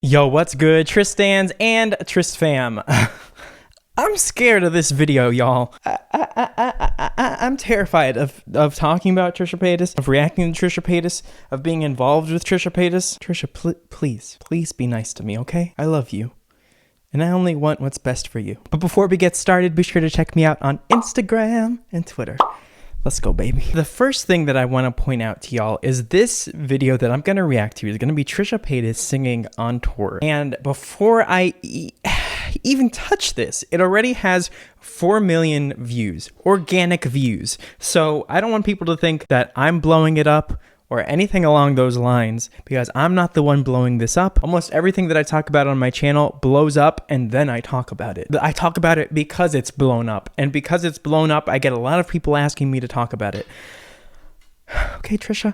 Yo, what's good, Tristans and Trist fam? I'm scared of this video, y'all. I'm terrified of talking about Trisha Paytas, of reacting to Trisha Paytas, of being involved with Trisha Paytas. Trisha, please be nice to me, okay? I love you. And I only want what's best for you. But before we get started, be sure to check me out on Instagram and Twitter. Let's go, baby. The first thing that I want to point out to y'all is this video that I'm going to react to is going to be Trisha Paytas singing on tour. And before I even touch this, it already has 4 million views, organic views. So I don't want people to think that I'm blowing it up or anything along those lines, because I'm not the one blowing this up. Almost everything that I talk about on my channel blows up, and then I talk about it. I talk about it because it's blown up, and because it's blown up, I get a lot of people asking me to talk about it. Okay, Trisha.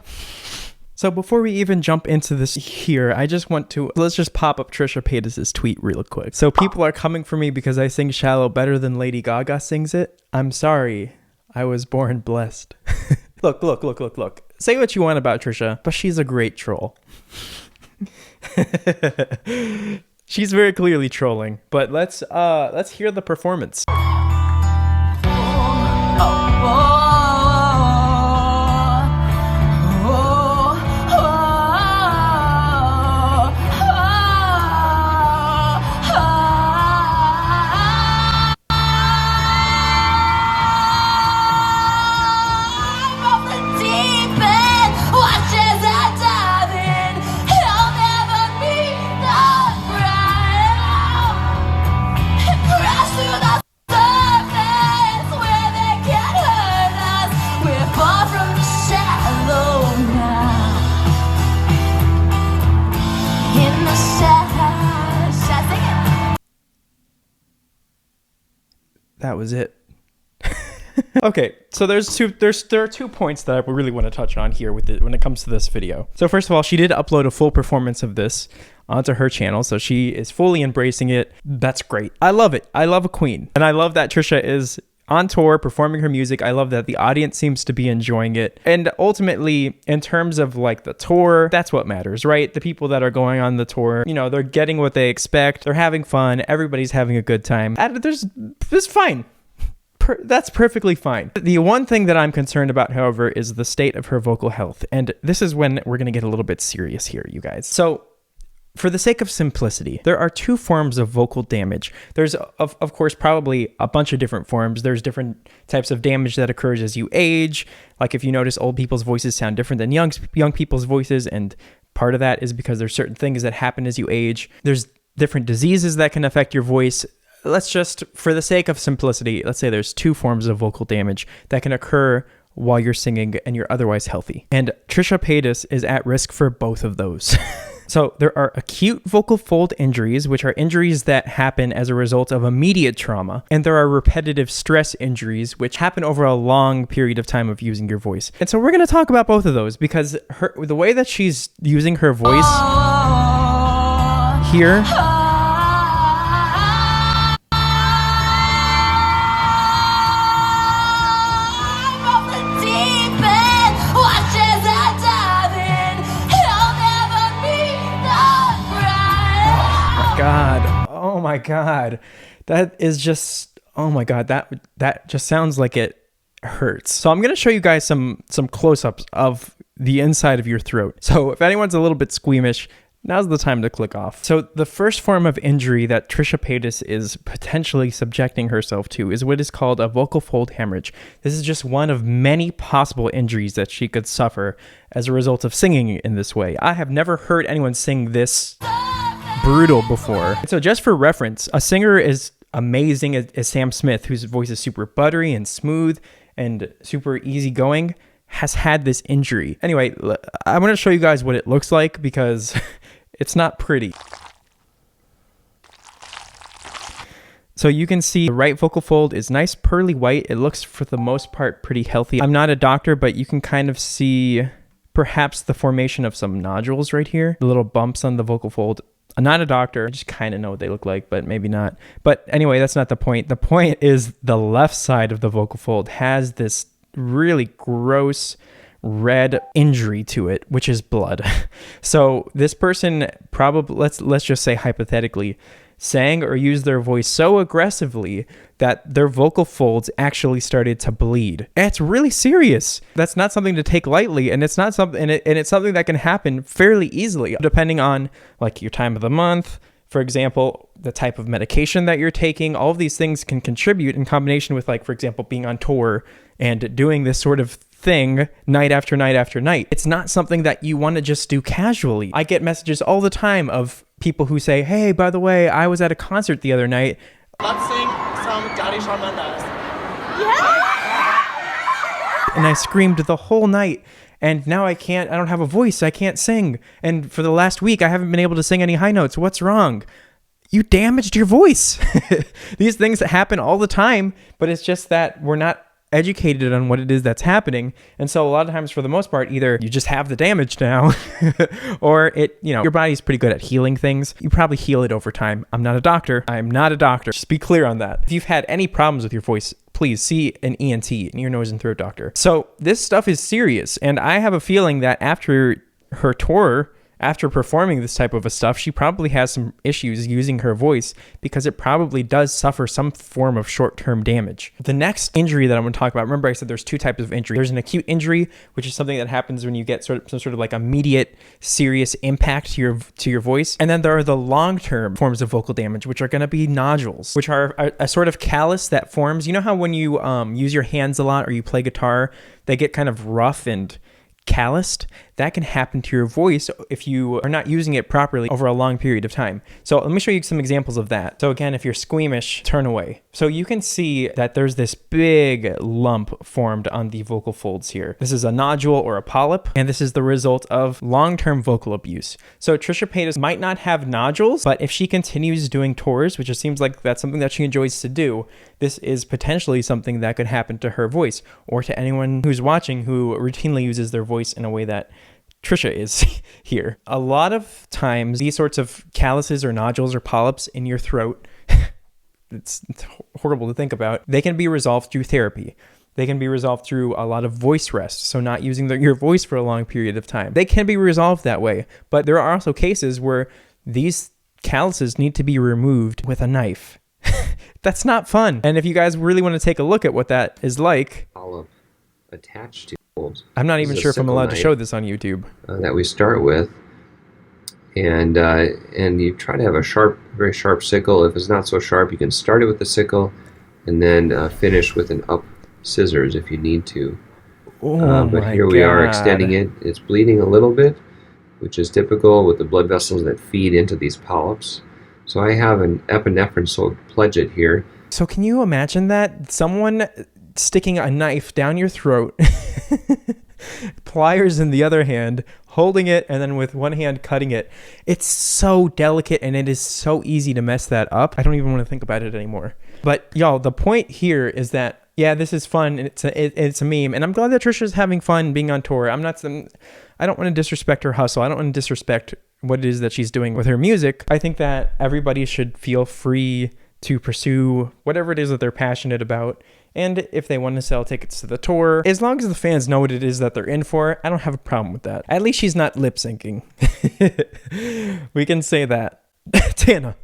So before we even jump into this here, I just want to, let's just pop up Trisha Paytas' tweet real quick. So people are coming for me because I sing Shallow better than Lady Gaga sings it. I'm sorry, I was born blessed. Look. Say what you want about Trisha, but she's a great troll. She's very clearly trolling, but let's hear the performance. That was it. Okay, so there are 2 points that I really want to touch on here with it when it comes to this video. So first of all, she did upload a full performance of this onto her channel, so she is fully embracing it. That's great. I love it. I love a queen, and I love that Trisha is on tour performing her music. I love that the audience seems to be enjoying it. And ultimately, in terms of like the tour, that's what matters, right? The people that are going on the tour, you know, they're getting what they expect. They're having fun. Everybody's having a good time. It's fine. That's perfectly fine. The one thing that I'm concerned about, however, is the state of her vocal health. And this is when we're going to get a little bit serious here, you guys. So for the sake of simplicity, there are 2 forms of vocal damage. There's, of course, probably a bunch of different forms. There's different types of damage that occurs as you age. Like if you notice, old people's voices sound different than young people's voices. And part of that is because there's certain things that happen as you age. There's different diseases that can affect your voice. Let's just, for the sake of simplicity, let's say there's 2 forms of vocal damage that can occur while you're singing and you're otherwise healthy. And Trisha Paytas is at risk for both of those. So there are acute vocal fold injuries, which are injuries that happen as a result of immediate trauma. And there are repetitive stress injuries, which happen over a long period of time of using your voice. And so we're going to talk about both of those, because the way that she's using her voice here, oh my god, that is just, oh my god, that just sounds like it hurts. So I'm gonna show you guys some close-ups of the inside of your throat. So if anyone's a little bit squeamish, now's the time to click off. So the first form of injury that Trisha Paytas is potentially subjecting herself to is what is called a vocal fold hemorrhage. This is just one of many possible injuries that she could suffer as a result of singing in this way. I have never heard anyone sing this brutal before. So just for reference, a singer as amazing as Sam Smith, whose voice is super buttery and smooth and super easygoing, has had this injury. Anyway, I'm going to show you guys what it looks like, because it's not pretty. So you can see the right vocal fold is nice pearly white. It looks for the most part pretty healthy. I'm not a doctor, but you can kind of see perhaps the formation of some nodules right here, the little bumps on the vocal fold. I'm not a doctor, I just kind of know what they look like, but maybe not. But anyway, that's not the point. The point is the left side of the vocal fold has this really gross, red injury to it, which is blood. So this person probably, let's just say hypothetically, sang or used their voice so aggressively that their vocal folds actually started to bleed. It's really serious. That's not something to take lightly, and it's not something, and it's something that can happen fairly easily, depending on like your time of the month, for example, the type of medication that you're taking. All of these things can contribute in combination with, like, for example, being on tour and doing this sort of thing night after night after night. It's not something that you want to just do casually. I get messages all the time of people who say, hey, by the way, I was at a concert the other night. Let's sing some Trisha Paytas. Yeah! And I screamed the whole night. And now I don't have a voice. I can't sing. And for the last week, I haven't been able to sing any high notes. What's wrong? You damaged your voice. These things happen all the time, but it's just that we're not educated on what it is that's happening. And so a lot of times, for the most part, either you just have the damage now or your body's pretty good at healing things. You probably heal it over time. I'm not a doctor. I'm not a doctor. Just be clear on that. If you've had any problems with your voice, please see an ENT, an ear, nose, and throat doctor. So this stuff is serious. And I have a feeling that after her tour, after performing this type of stuff, she probably has some issues using her voice because it probably does suffer some form of short-term damage. The next injury that I'm going to talk about, remember I said there's two types of injury. There's an acute injury, which is something that happens when you get some sort of like immediate serious impact to your voice. And then there are the long-term forms of vocal damage, which are going to be nodules, which are a sort of callus that forms. You know how when you use your hands a lot or you play guitar, they get kind of rough and calloused? That can happen to your voice if you are not using it properly over a long period of time. So let me show you some examples of that. So again, if you're squeamish, turn away. So you can see that there's this big lump formed on the vocal folds here. This is a nodule or a polyp, and this is the result of long-term vocal abuse. So Trisha Paytas might not have nodules, but if she continues doing tours, which it seems like that's something that she enjoys to do, this is potentially something that could happen to her voice or to anyone who's watching who routinely uses their voice in a way that Trisha is here. A lot of times, these sorts of calluses or nodules or polyps in your throat, it's horrible to think about, they can be resolved through therapy. They can be resolved through a lot of voice rest, so not using your voice for a long period of time. They can be resolved that way, but there are also cases where these calluses need to be removed with a knife. That's not fun. And if you guys really want to take a look at what that is like, polyp attached to. I'm not even sure if I'm allowed to show this on YouTube. That we start with, and you try to have a very sharp sickle. If it's not so sharp, you can start it with the sickle, and then finish with an up scissors if you need to. But here we are extending it. It's bleeding a little bit, which is typical with the blood vessels that feed into these polyps. So I have an epinephrine-soaked pledget here. So can you imagine that? Someone sticking a knife down your throat, pliers in the other hand, holding it, and then with one hand cutting it. It's so delicate and it is so easy to mess that up. I don't even want to think about it anymore. But y'all, the point here is that, yeah, this is fun and it's a meme, and I'm glad that Trisha's having fun being on tour. I don't want to disrespect her hustle. I don't want to disrespect what it is that she's doing with her music. I think that everybody should feel free to pursue whatever it is that they're passionate about. And if they want to sell tickets to the tour, as long as the fans know what it is that they're in for, I don't have a problem with that. At least she's not lip syncing. We can say that. Tana.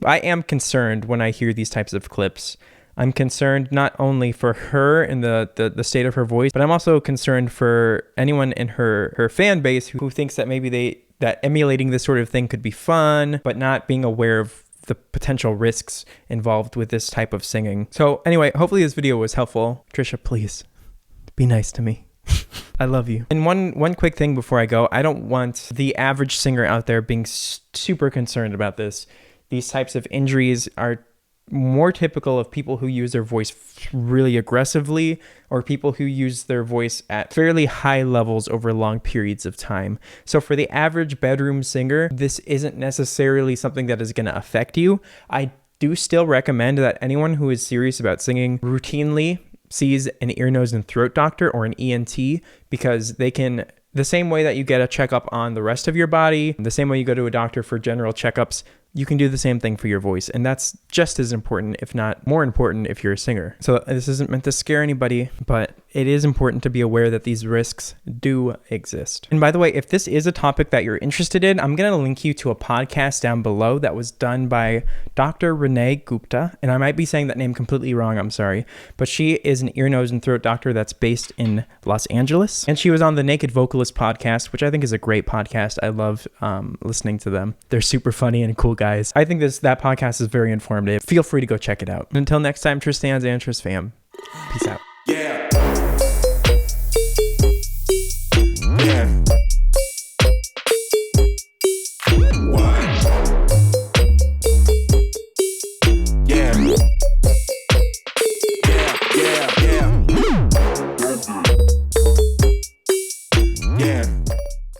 I am concerned when I hear these types of clips. I'm concerned not only for her and the state of her voice, but I'm also concerned for anyone in her fan base who thinks that maybe that emulating this sort of thing could be fun, but not being aware of the potential risks involved with this type of singing. So anyway, hopefully this video was helpful. Trisha, please be nice to me. I love you. And one quick thing before I go, I don't want the average singer out there being super concerned about this. These types of injuries are more typical of people who use their voice really aggressively or people who use their voice at fairly high levels over long periods of time. So for the average bedroom singer, this isn't necessarily something that is going to affect you. I do still recommend that anyone who is serious about singing routinely sees an ear, nose, and throat doctor or an ENT, because they can, the same way that you get a checkup on the rest of your body, the same way you go to a doctor for general checkups, you can do the same thing for your voice. And that's just as important, if not more important, if you're a singer. So this isn't meant to scare anybody, but it is important to be aware that these risks do exist. And by the way, if this is a topic that you're interested in, I'm going to link you to a podcast down below that was done by Dr. Renee Gupta. And I might be saying that name completely wrong, I'm sorry. But she is an ear, nose, and throat doctor that's based in Los Angeles. And she was on the Naked Vocalist podcast, which I think is a great podcast. I love listening to them. They're super funny and cool guys. I think that podcast is very informative. Feel free to go check it out. Until next time, Tristan's and Tris fam. Peace out.